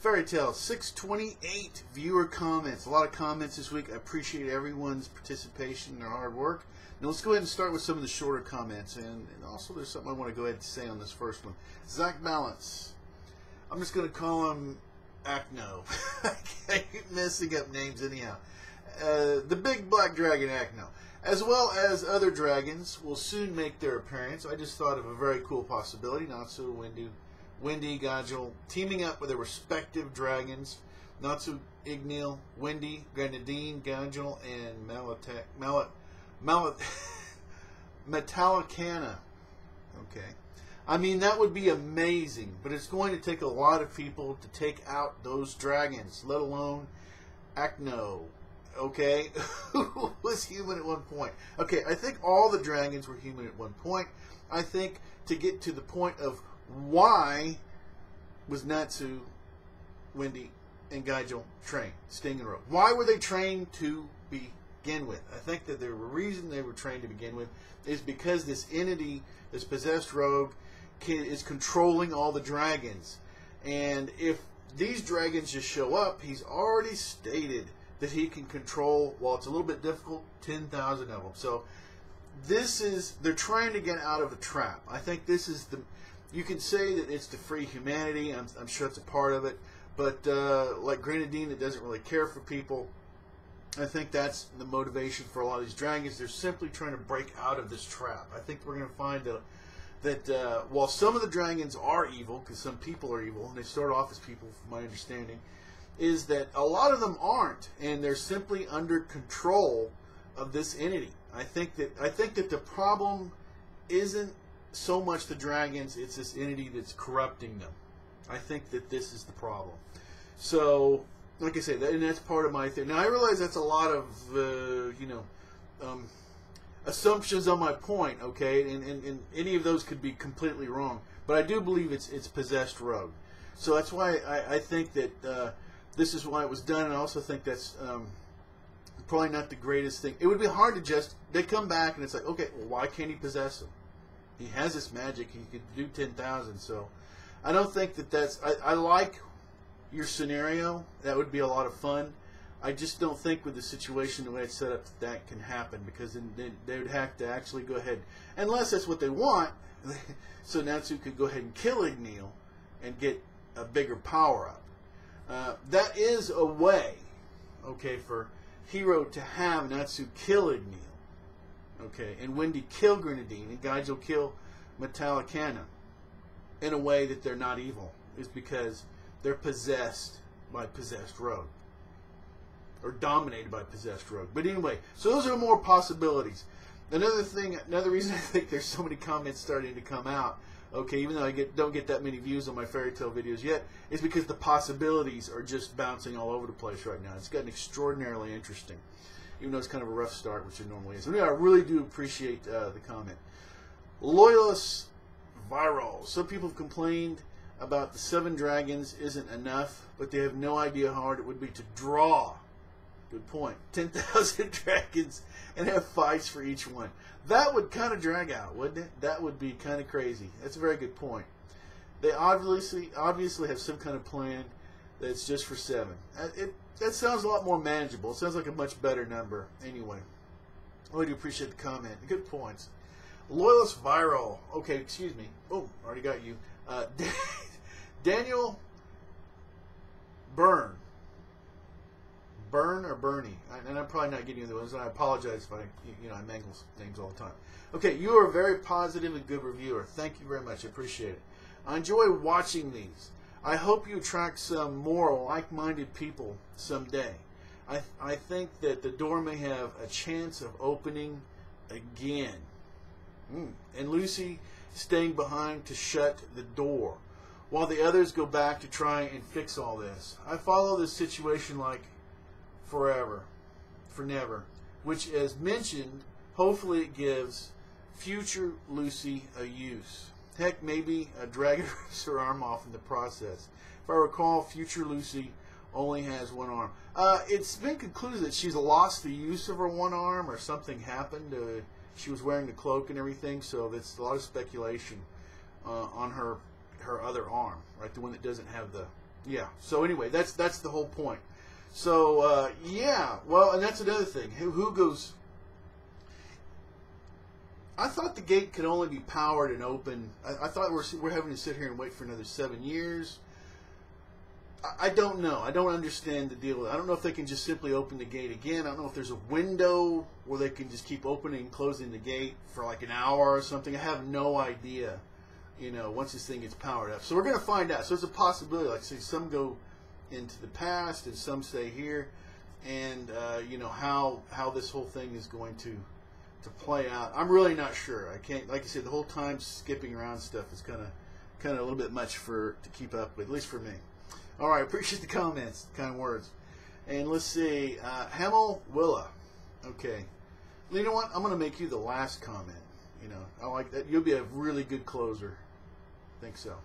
Fairy Tale 628 viewer comments. A lot of comments this week. I appreciate everyone's participation and their hard work. Now let's go ahead and start with some of the shorter comments. And also there's something I want to go ahead and say on this first one. Zach Balance. I'm just going to call him Acno. I keep messing up names anyhow. The big black dragon Acno, as well as other dragons, will soon make their appearance. I just thought of a very cool possibility. Natsu, Wendy, Gajul, teaming up with their respective dragons. Natsu, Igneel, Wendy, Grenadine, Gajul, and Metallicana. Okay. I mean, that would be amazing, but it's going to take a lot of people to take out those dragons, let alone Acno. Okay? Who was human at one point? Okay, I think all the dragons were human at one point. I think to get to the point of why was Natsu, Wendy, and Gajul trained, Sting and Rogue? Why were they trained to begin with? I think that the reason they were trained to begin with is because this entity, this possessed Rogue, is controlling all the dragons. And if these dragons just show up, he's already stated that he can control, while it's a little bit difficult, 10,000 of them. So they're trying to get out of a trap. I think this is you can say that it's to free humanity. I'm sure it's a part of it. But like Grenadine, that doesn't really care for people. I think that's the motivation for a lot of these dragons. They're simply trying to break out of this trap. I think we're going to find that while some of the dragons are evil, because some people are evil, and they start off as people, from my understanding, is that a lot of them aren't, and they're simply under control of this entity. I think that the problem isn't so much the dragons; it's this entity that's corrupting them. I think that this is the problem. So, like I said, and that's part of my thing. Now I realize that's a lot of assumptions on my point. Okay, and any of those could be completely wrong. But I do believe it's possessed Rogue. So that's why I think that. This is why it was done, and I also think that's probably not the greatest thing. It would be hard to they come back, and it's like, okay, well, why can't he possess him? He has this magic. He could do 10,000, so I don't think that's... I like your scenario. That would be a lot of fun. I just don't think with the situation, the way it's set up, that can happen, because then they would have to actually go ahead, unless that's what they want, so Natsu could go ahead and kill Igneel and get a bigger power-up. That is a way, okay, for Hero to have Natsu kill Igneel, okay, and Wendy kill Grenadine, and Gajul kill Metallicana, in a way that they're not evil, is because they're possessed by possessed Rogue, or dominated by possessed Rogue. But anyway, so those are more possibilities. Another reason I think there's so many comments starting to come out, okay, even though I don't get that many views on my Fairy Tale videos yet, is because the possibilities are just bouncing all over the place right now. It's gotten extraordinarily interesting, even though it's kind of a rough start, which it normally is. Anyway, I really do appreciate the comment. Loyalist Viral. Some people have complained about the 7 dragons isn't enough, but they have no idea how hard it would be to draw. Good point. 10,000 dragons and have fights for each one. That would kind of drag out, wouldn't it? That would be kind of crazy. That's a very good point. They obviously have some kind of plan that's just for 7. That sounds a lot more manageable. It sounds like a much better number. Anyway, I really do appreciate the comment. Good points. Loyalist Viral. Okay, excuse me. Oh, already got you. Daniel Byrne. Burn or Bernie, and I'm probably not getting the ones. And I apologize if I mangle names all the time. Okay, you are a very positive and good reviewer. Thank you very much. I appreciate it. I enjoy watching these. I hope you attract some more like-minded people someday. I think that the door may have a chance of opening again. And Lucy staying behind to shut the door, while the others go back to try and fix all this. I follow this situation like forever, for never, which, as mentioned, hopefully it gives future Lucy a use. Heck, maybe a dragon rips her arm off in the process. If I recall, future Lucy only has one arm. It's been concluded that she's lost the use of her one arm, or something happened. She was wearing the cloak and everything, so that's a lot of speculation on her other arm, right? The one that doesn't have Yeah. So anyway, that's the whole point. So yeah. Well, and that's another thing. Who goes? I thought the gate could only be powered and open. I thought we're having to sit here and wait for another 7 years. I don't know. I don't understand the deal. I don't know if they can just simply open the gate again. I don't know if there's a window where they can just keep opening and closing the gate for like an hour or something. I have no idea, you know, once this thing gets powered up. So we're going to find out. So it's a possibility. Like, say, some go into the past and some stay here. And, you know, how this whole thing is going to play out. I'm really not sure. I can't, like I said, the whole time skipping around stuff is kind of a little bit much to keep up with, at least for me. All right, appreciate the comments, the kind words. And let's see, Hamel Willa. Okay. Well, you know what? I'm going to make you the last comment. You know, I like that. You'll be a really good closer. I think so.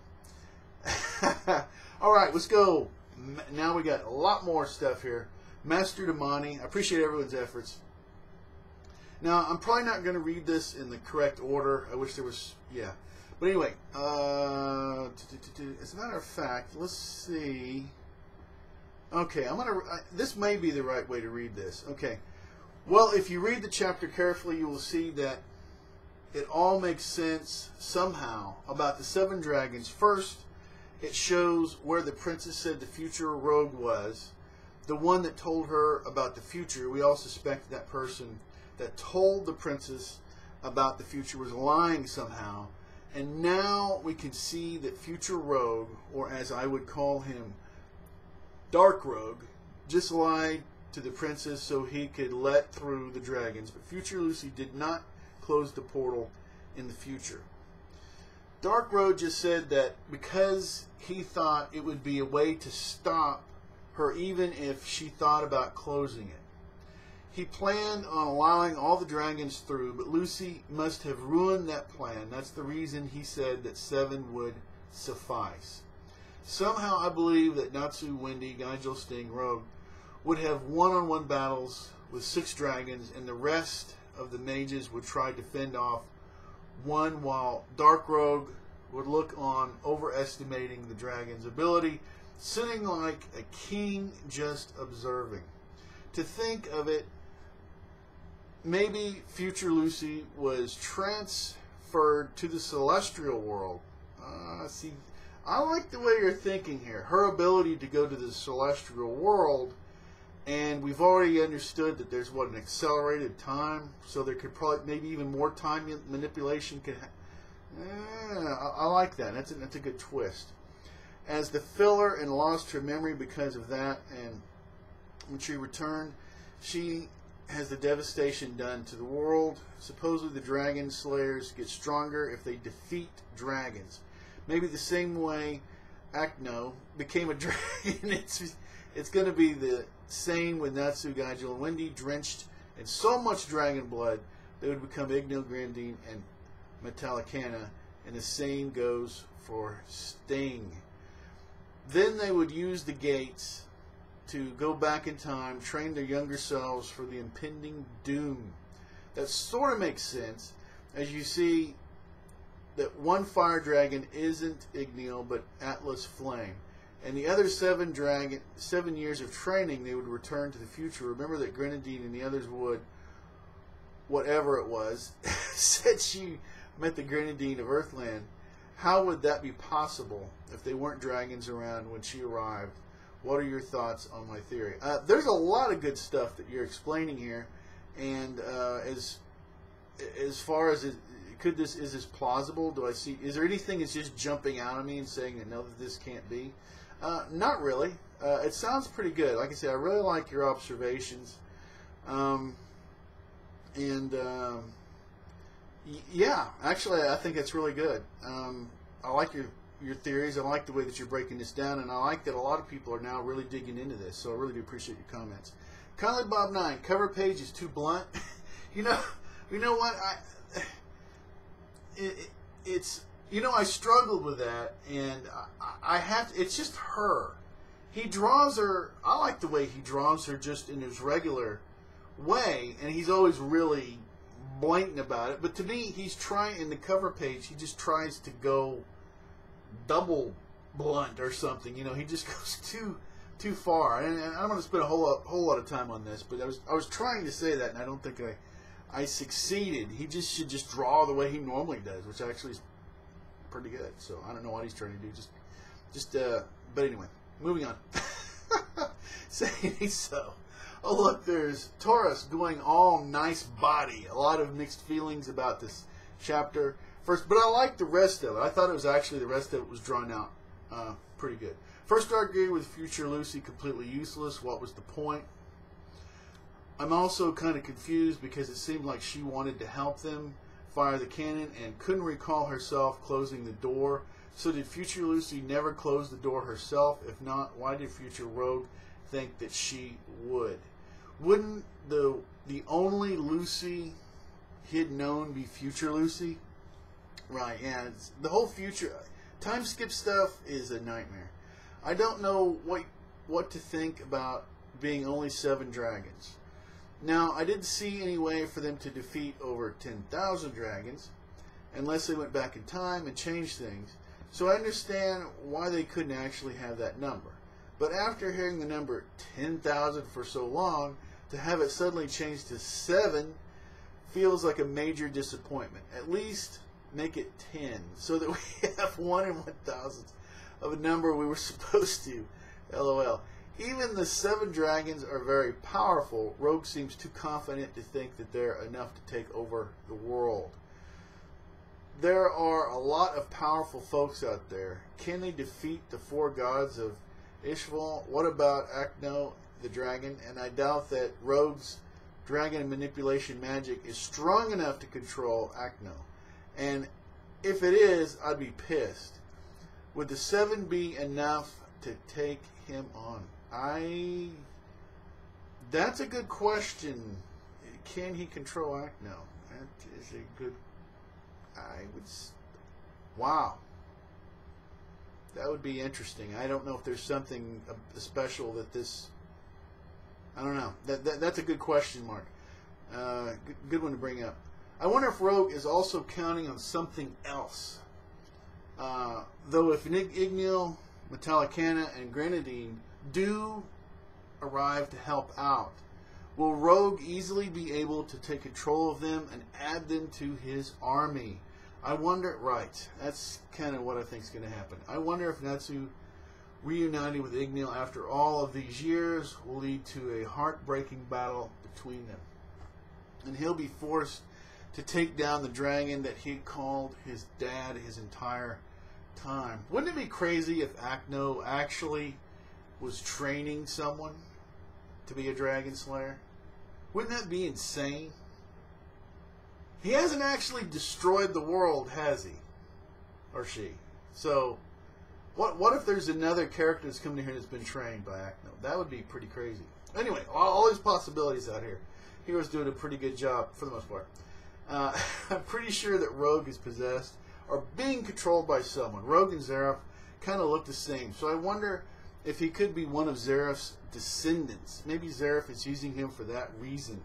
All right, let's go. Now we got a lot more stuff here. Master Damani. I appreciate everyone's efforts. Now, I'm probably not going to read this in the correct order. I wish there was, yeah. But anyway, as a matter of fact, let's see. Okay, this may be the right way to read this. Okay. Well, if you read the chapter carefully, you will see that it all makes sense somehow about the 7 dragons. First, it shows where the princess said the future rogue was. The one that told her about the future, we all suspect that person that told the princess about the future was lying somehow. And now we can see that Future Rogue, or as I would call him, Dark Rogue, just lied to the princess so he could let through the dragons. But Future Lucy did not close the portal in the future. Dark Rogue just said that because he thought it would be a way to stop her even if she thought about closing it. He planned on allowing all the dragons through, but Lucy must have ruined that plan. That's the reason he said that 7 would suffice. Somehow I believe that Natsu, Wendy, Gaijel, Sting, Rogue would have one-on-one battles with 6 dragons, and the rest of the mages would try to fend off one, while Dark Rogue would look on, overestimating the dragon's ability, sitting like a king just observing. To think of it, maybe Future Lucy was transferred to the celestial world. See, I like the way you're thinking here. Her ability to go to the celestial world, and we've already understood that there's, what, an accelerated time, so there could probably, maybe even more time manipulation could I like that. That's a good twist. As the filler and lost her memory because of that, and when she returned, she has the devastation done to the world. Supposedly the dragon slayers get stronger if they defeat dragons. Maybe the same way Acno became a dragon. It's going to be the same with Natsu, Gaijel, and Wendy, drenched in so much dragon blood they would become Igno, Grandine, and Metallicana, and the same goes for Sting. Then they would use the gates to go back in time, train their younger selves for the impending doom. That sort of makes sense, as you see that one fire dragon isn't Igneo, but Atlas Flame. And the other 7 years of training, they would return to the future. Remember that Grenadine and the others would, whatever it was, said she met the Grenadine of Earthland. How would that be possible if they weren't dragons around when she arrived? What are your thoughts on my theory? There's a lot of good stuff that you're explaining here, and as far as is this plausible? Do I see? Is there anything that's just jumping out at me and saying that no, that this can't be? Not really. It sounds pretty good. Like I said, I really like your observations, yeah, actually, I think that's really good. I like your theories. I like the way that you're breaking this down, and I like that a lot of people are now really digging into this, so I really do appreciate your comments. Conley Bob 9, cover page is too blunt. you know what? I struggled with that, and I have to, it's just her. He draws her, I like the way he draws her just in his regular way, and he's always really blatant about it, but to me, he's trying, in the cover page, he just tries to go double blunt or something. You know, he just goes too far. And I'm going to spend a whole lot of time on this, but I was trying to say that, and I don't think I succeeded. He just should just draw the way he normally does, which actually is pretty good. So I don't know what he's trying to do. But anyway, moving on. Saying so. Oh look, there's Taurus going all nice body. A lot of mixed feelings about this chapter. First, but I like the rest of it. I thought it was actually the rest of it was drawn out pretty good. First, I agree with future Lucy completely useless. What was the point? I'm also kind of confused because it seemed like she wanted to help them fire the cannon and couldn't recall herself closing the door. So did future Lucy never close the door herself? If not, why did future Rogue think that she would? Wouldn't the only Lucy he'd known be future Lucy? Right, yeah. The whole future time skip stuff is a nightmare. I don't know what to think about being only 7 dragons. Now, I didn't see any way for them to defeat over 10,000 dragons unless they went back in time and changed things. So I understand why they couldn't actually have that number. But after hearing the number 10,000 for so long, to have it suddenly changed to 7 feels like a major disappointment. At least make it 10 so that we have 1 in 1,000 of a number we were supposed to. LOL. Even the 7 dragons are very powerful. Rogue seems too confident to think that they're enough to take over the world. There are a lot of powerful folks out there. Can they defeat the 4 gods of Ishval? What about Acno the dragon? And I doubt that Rogue's dragon manipulation magic is strong enough to control Acno. And if it is, I'd be pissed. Would the 7 be enough to take him on? That's a good question. Can he control Acno? That is a good... Wow. That would be interesting. I don't know if there's something special that this... I don't know. That's a good question mark. Good one to bring up. I wonder if Rogue is also counting on something else. Though if Ignil, Metallicana, and Grenadine do arrive to help out, will Rogue easily be able to take control of them and add them to his army? I wonder, right, that's kind of what I think is going to happen. I wonder if Natsu reuniting with Ignil after all of these years will lead to a heartbreaking battle between them. And he'll be forced to take down the dragon that he called his dad his entire time. Wouldn't it be crazy if Acno actually was training someone to be a dragon slayer? Wouldn't that be insane? He hasn't actually destroyed the world, has he? Or she? So, what if there's another character that's coming here that's been trained by Acno? That would be pretty crazy. Anyway, all these possibilities out here. Hero's doing a pretty good job, for the most part. I'm pretty sure that Rogue is possessed or being controlled by someone. Rogue and Zeref kind of look the same. So I wonder if he could be one of Zeref's descendants. Maybe Zeref is using him for that reason.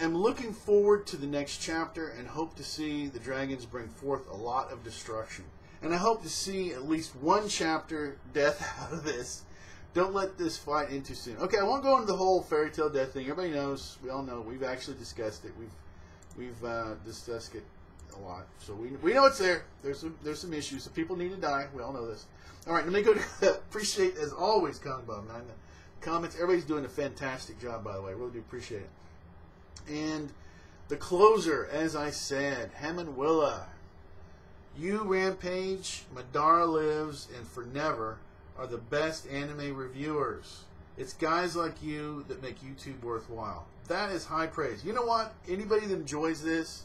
I'm looking forward to the next chapter and hope to see the dragons bring forth a lot of destruction. And I hope to see at least 1 chapter death out of this. Don't let this fight end too soon. Okay, I won't go into the whole fairy tale death thing. Everybody knows. We all know. We've actually discussed it. We've discussed it a lot. So we know it's there. There's some issues. So people need to die. We all know this. All right, let me go to appreciate, as always, Kong Bob 9. The comments. Everybody's doing a fantastic job, by the way. I really do appreciate it. And the closer, as I said, Hammond Willa. You, Rampage, Madara Lives, and For Never are the best anime reviewers. It's guys like you that make YouTube worthwhile. That is high praise. You know what? Anybody that enjoys this,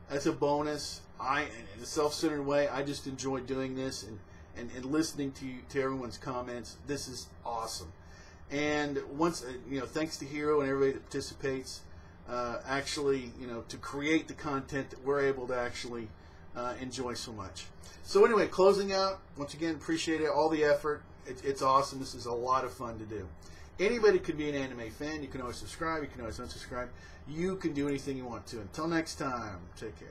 as a bonus, in a self-centered way, I just enjoy doing this and listening to everyone's comments. This is awesome. And once, thanks to Hero and everybody that participates, actually, to create the content that we're able to actually enjoy so much. So anyway, closing out, once again, appreciate it, all the effort. It's awesome. This is a lot of fun to do. Anybody could be an anime fan. You can always subscribe. You can always unsubscribe. You can do anything you want to. Until next time, take care.